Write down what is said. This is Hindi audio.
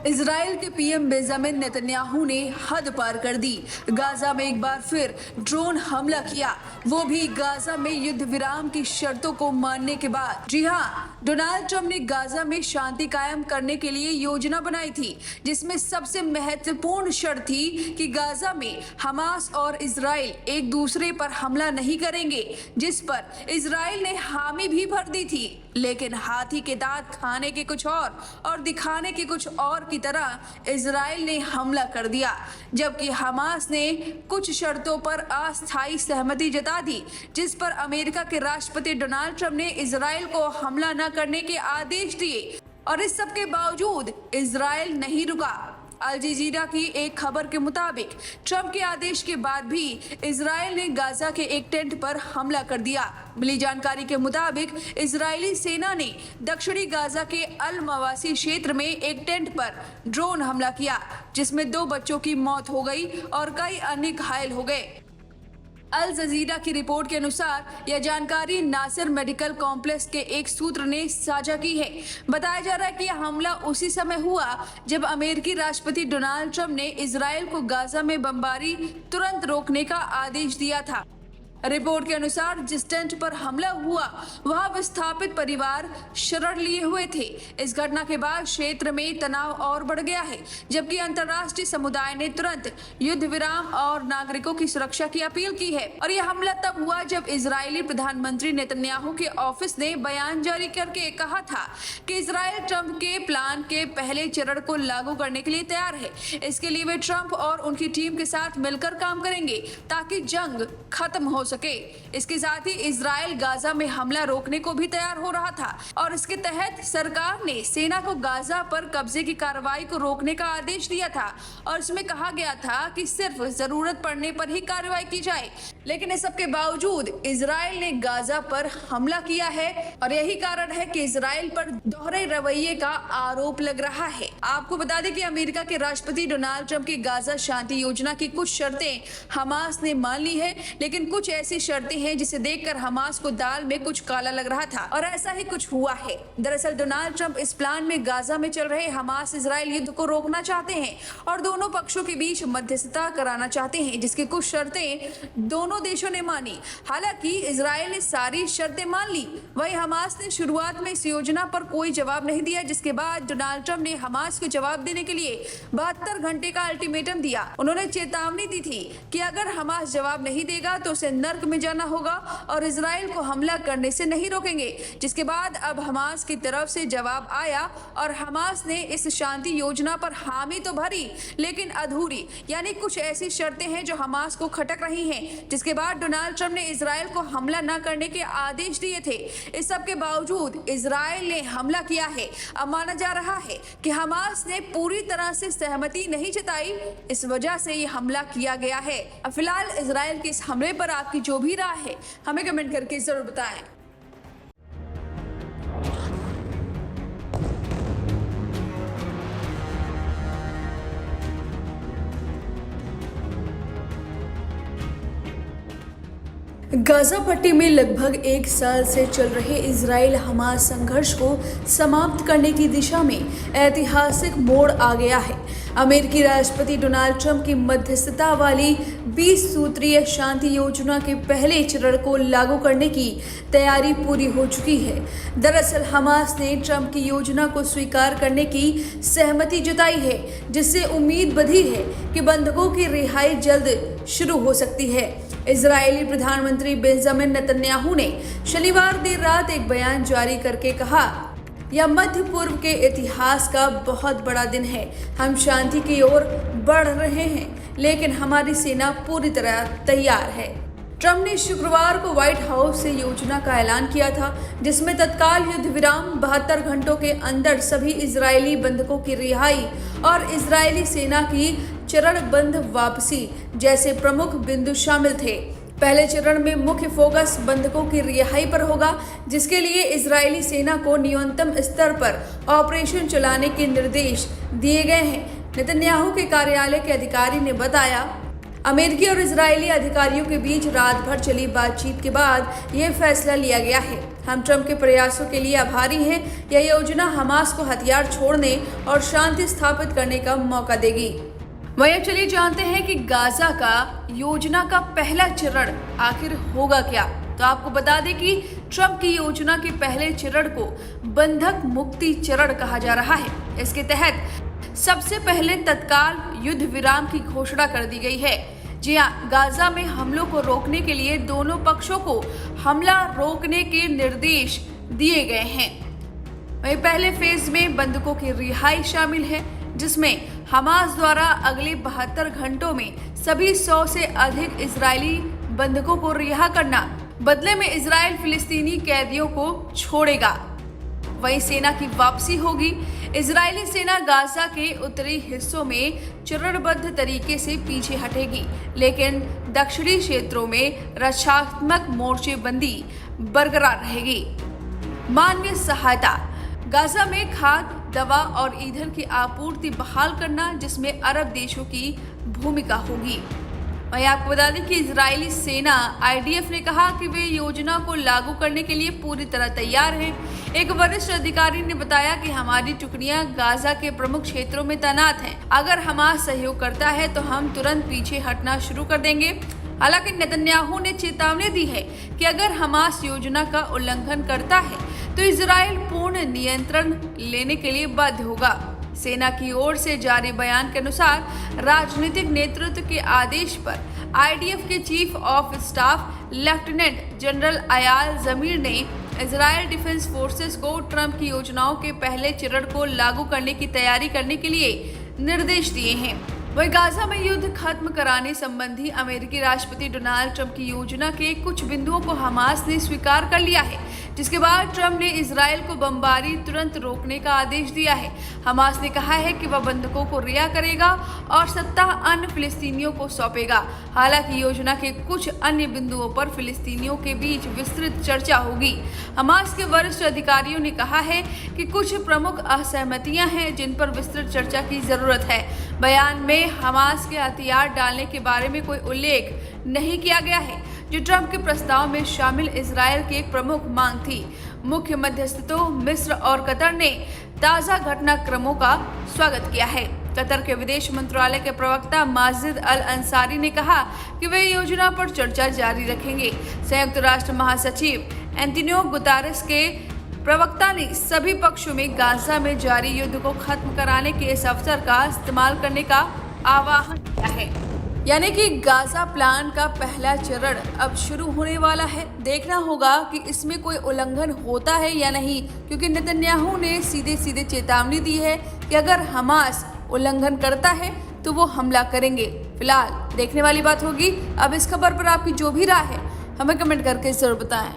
इजराइल के पीएम बेंजामिन नेतन्याहू ने हद पार कर दी। गाजा में एक बार फिर ड्रोन हमला किया, वो भी गाजा में युद्ध विराम की शर्तों को मानने के बाद। जी हाँ, डोनाल्ड ट्रंप ने गाजा में शांति कायम करने के लिए योजना बनाई थी, जिसमें सबसे महत्वपूर्ण शर्त थी कि गाजा में हमास और इजराइल एक दूसरे पर हमला नहीं करेंगे, जिस पर इजराइल ने हामी भी भर दी थी। लेकिन हाथी के दांत खाने के कुछ और दिखाने के कुछ और की तरह इजराइल ने हमला कर दिया, जबकि हमास ने कुछ शर्तों पर अस्थायी सहमति जता दी, जिस पर अमेरिका के राष्ट्रपति डोनाल्ड ट्रंप ने इजराइल को हमला न करने के आदेश दिए। और इस सब के बावजूद इजराइल नहीं रुका। अल जजीरा की एक खबर के मुताबिक ट्रंप के आदेश के बाद भी इजराइल ने गाजा के एक टेंट पर हमला कर दिया। मिली जानकारी के मुताबिक इजरायली सेना ने दक्षिणी गाजा के अल मवासी क्षेत्र में एक टेंट पर ड्रोन हमला किया, जिसमें 2 बच्चों की मौत हो गई और कई अन्य घायल हो गए। अल जजीरा की रिपोर्ट के अनुसार यह जानकारी नासिर मेडिकल कॉम्प्लेक्स के एक सूत्र ने साझा की है। बताया जा रहा है कि यह हमला उसी समय हुआ जब अमेरिकी राष्ट्रपति डोनाल्ड ट्रंप ने इजराइल को गाजा में बमबारी तुरंत रोकने का आदेश दिया था। रिपोर्ट के अनुसार जिस टेंट पर हमला हुआ वहां विस्थापित परिवार शरण लिए हुए थे। इस घटना के बाद क्षेत्र में तनाव और बढ़ गया है, जबकि अंतर्राष्ट्रीय समुदाय ने तुरंत युद्ध विराम और नागरिकों की सुरक्षा की अपील की है। और यह हमला तब हुआ जब इजरायली प्रधानमंत्री नेतन्याहू के ऑफिस ने बयान जारी करके कहा था कि इजराइल ट्रंप के प्लान के पहले चरण को लागू करने के लिए तैयार है। इसके लिए वे ट्रंप और उनकी टीम के साथ मिलकर काम करेंगे ताकि जंग खत्म हो सके। इसके साथ ही इजराइल गाजा में हमला रोकने को भी तैयार हो रहा था और इसके तहत सरकार ने सेना को गाजा पर कब्जे की कार्रवाई को रोकने का आदेश दिया था और इसमें कहा गया था कि सिर्फ जरूरत पड़ने पर ही कार्रवाई की जाए। लेकिन इस सब के बावजूद इजराइल ने गाजा पर हमला किया है और यही कारण है कि इजराइल पर दोहरे रवैये का आरोप लग रहा है। आपको बता दें कि अमेरिका के राष्ट्रपति डोनाल्ड ट्रंप की गाजा शांति योजना की कुछ शर्तें हमास ने मान ली है, लेकिन कुछ ऐसी शर्तें हैं जिसे देखकर हमास को दाल में कुछ काला लग रहा था और ऐसा ही कुछ हुआ है। दरअसल डोनाल्ड ट्रंप इस प्लान में गाजा में चल रहे हमास इजराइल युद्ध को रोकना चाहते हैं और दोनों पक्षों के बीच मध्यस्थता कराना चाहते हैं, जिसकी कुछ शर्तें दोनों देशों ने मानी। हालांकि इजराइल ने सारी शर्तें मान ली, वहीं हमास ने शुरुआत में इस योजना पर कोई जवाब नहीं दिया, जिसके बाद डोनाल्ड ट्रंप ने हमास को जवाब देने के लिए 72 घंटे का अल्टीमेटम दिया। उन्होंने चेतावनी दी थी कि अगर हमास जवाब नहीं देगा तो उसे नर्क में जाना होगा और इजराइल को हमला करने से नहीं रोकेंगे। जिसके बाद अब हमास की तरफ से जवाब आया और हमास ने इस शांति योजना पर हामी तो भरी, लेकिन अधूरी, यानी कुछ ऐसी शर्तें हैं जो हमास को खटक रही हैं। जिसके बाद डोनाल्ड ट्रंप ने इजराइल को हमला न करने के आदेश दिए थे। इस सब के बावजूद इजराइल ने हमला किया है। अब माना जा रहा है कि हमास ने पूरी तरह से सहमति नहीं जताई, इस वजह से ये हमला किया गया है। अब फिलहाल इजराइल के इस हमले पर आपकी जो भी राय है हमें कमेंट करके जरूर बताएं। गाजा पट्टी में लगभग 1 साल से चल रहे इजराइल हमास संघर्ष को समाप्त करने की दिशा में ऐतिहासिक मोड़ आ गया है। अमेरिकी राष्ट्रपति डोनाल्ड ट्रंप की मध्यस्थता वाली 20 सूत्रीय शांति योजना के पहले चरण को लागू करने की तैयारी पूरी हो चुकी है। दरअसल हमास ने ट्रंप की योजना को स्वीकार करने की सहमति जताई है, जिससे उम्मीद बंधी है कि बंधकों की रिहाई जल्द शुरू हो सकती है। इजरायली प्रधानमंत्री बेंजामिन नेतन्याहू ने शनिवार देर रात एक बयान जारी करके कहा, यह मध्य पूर्व के इतिहास का बहुत बड़ा दिन है। हम शांति की ओर बढ़ रहे हैं, लेकिन हमारी सेना पूरी तरह तैयार है। ट्रंप ने शुक्रवार को व्हाइट हाउस से योजना का ऐलान किया था, जिसमें तत्काल युद्ध विराम, 72 घंटों के अंदर सभी इजरायली बंधकों की रिहाई और इजरायली सेना की चरणबद्ध वापसी जैसे प्रमुख बिंदु शामिल थे। पहले चरण में मुख्य फोकस बंधकों की रिहाई पर होगा, जिसके लिए इजरायली सेना को न्यूनतम स्तर पर ऑपरेशन चलाने के निर्देश दिए गए हैं। नेतन्याहू के कार्यालय के अधिकारी ने बताया, अमेरिकी और इजरायली अधिकारियों के बीच रात भर चली बातचीत के बाद यह फैसला लिया गया है। हम ट्रंप के प्रयासों के लिए आभारी हैं। यह योजना हमास को हथियार छोड़ने और शांति स्थापित करने का मौका देगी। वहीं अब चलिए जानते हैं कि गाजा का योजना का पहला चरण आखिर होगा क्या। तो आपको बता दें कि ट्रंप की योजना के पहले चरण को बंधक मुक्ति चरण कहा जा रहा है। इसके तहत सबसे पहले तत्काल युद्ध विराम की घोषणा कर दी गई है। जी हाँ, गाजा में हमलों को रोकने के लिए दोनों पक्षों को हमला रोकने के निर्देश दिए गए हैं। वहीं पहले फेज में बंधकों की रिहाई शामिल है, जिसमें हमास द्वारा अगले 72 घंटों में सभी 100 से अधिक इजरायली बंधकों को रिहा करना, बदले में इजराइल फिलिस्तीनी कैदियों को छोड़ेगा। वहीं सेना की वापसी होगी। इजरायली सेना गाजा के उत्तरी हिस्सों में चरणबद्ध तरीके से पीछे हटेगी, लेकिन दक्षिणी क्षेत्रों में रक्षात्मक मोर्चेबंदी बरकरार रहेगी। मानवीय सहायता, गाजा में खाद्य, दवा और ईंधन की आपूर्ति बहाल करना, जिसमें अरब देशों की भूमिका होगी। वहीं आपको बता दें कि इजरायली सेना IDF ने कहा कि वे योजना को लागू करने के लिए पूरी तरह तैयार हैं। एक वरिष्ठ अधिकारी ने बताया कि हमारी टुकड़ियां गाजा के प्रमुख क्षेत्रों में तैनात हैं। अगर हमास सहयोग करता है तो हम तुरंत पीछे हटना शुरू कर देंगे। हालांकि नेतन्याहू ने चेतावनी दी है कि अगर हमास योजना का उल्लंघन करता है तो इजराइल पूर्ण नियंत्रण लेने के लिए बाध्य होगा। सेना की ओर से जारी बयान के अनुसार राजनीतिक नेतृत्व के आदेश पर IDF के chief of staff lieutenant general Eyal Zamir ने इजराइल डिफेंस फोर्सेस को ट्रंप की योजनाओं के पहले चरण को लागू करने की तैयारी करने के लिए निर्देश दिए हैं। वहीं गाजा में युद्ध खत्म कराने संबंधी अमेरिकी राष्ट्रपति डोनाल्ड ट्रंप की योजना के कुछ बिंदुओं को हमास ने स्वीकार कर लिया है, जिसके बाद ट्रंप ने इजराइल को बमबारी तुरंत रोकने का आदेश दिया है। हमास ने कहा है कि वह बंधकों को रिहा करेगा और सत्ता अन्य फिलिस्तीनियों को सौंपेगा। हालांकि योजना के कुछ अन्य बिंदुओं पर फिलिस्तीनियों के बीच विस्तृत चर्चा होगी। हमास के वरिष्ठ अधिकारियों ने कहा है कि कुछ प्रमुख असहमतियां हैं जिन पर विस्तृत चर्चा की जरूरत है। बयान में हमास के हथियार डालने के बारे में कोई उल्लेख नहीं किया गया है, जो ट्रंप के प्रस्ताव में शामिल इजराइल की एक प्रमुख मांग थी। मुख्य मध्यस्थों मिस्र और कतर ने ताज़ा घटनाक्रमों का स्वागत किया है। कतर के विदेश मंत्रालय के प्रवक्ता माजिद अल अंसारी ने कहा कि वे योजना पर चर्चा जारी रखेंगे। संयुक्त राष्ट्र महासचिव एंटोनियो गुतेरेस के प्रवक्ता ने सभी पक्षों में गाजा में जारी युद्ध को खत्म कराने के इस अवसर का इस्तेमाल करने का आह्वान किया है। यानी कि गाजा प्लान का पहला चरण अब शुरू होने वाला है। देखना होगा कि इसमें कोई उल्लंघन होता है या नहीं, क्योंकि नेतन्याहू ने सीधे सीधे चेतावनी दी है कि अगर हमास उल्लंघन करता है तो वो हमला करेंगे। फिलहाल देखने वाली बात होगी। अब इस खबर पर आपकी जो भी राय है हमें कमेंट करके जरूर बताएं।